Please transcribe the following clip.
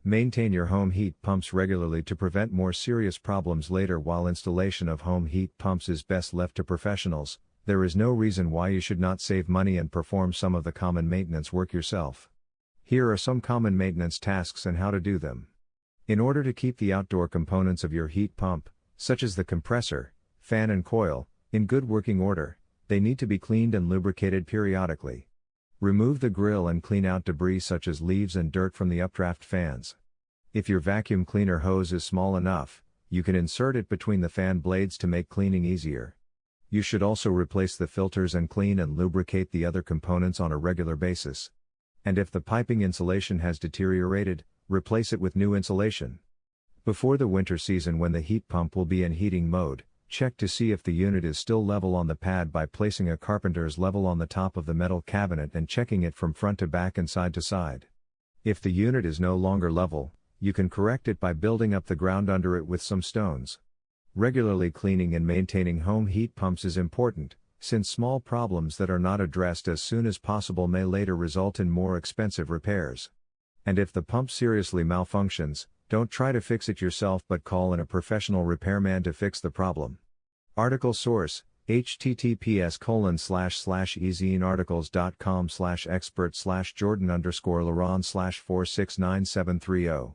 Maintain your home heat pumps regularly to prevent more serious problems later. While installation of home heat pumps is best left to professionals, there is no reason why you should not save money and perform some of the common maintenance work yourself. Here are some common maintenance tasks and how to do them. In order to keep the outdoor components of your heat pump, such as the compressor, fan and coil, in good working order, they need to be cleaned and lubricated periodically. Remove the grill and clean out debris such as leaves and dirt from the updraft fans. If your vacuum cleaner hose is small enough, you can insert it between the fan blades to make cleaning easier. You should also replace the filters and clean and lubricate the other components on a regular basis. And if the piping insulation has deteriorated, replace it with new insulation. Before the winter season, when the heat pump will be in heating mode, check to see if the unit is still level on the pad by placing a carpenter's level on the top of the metal cabinet and checking it from front to back and side to side. If the unit is no longer level, you can correct it by building up the ground under it with some stones. Regularly cleaning and maintaining home heat pumps is important, since small problems that are not addressed as soon as possible may later result in more expensive repairs. And if the pump seriously malfunctions, don't try to fix it yourself but call in a professional repairman to fix the problem. Article source: https://ezinearticles.com/expert/Jordan_Laron/4699730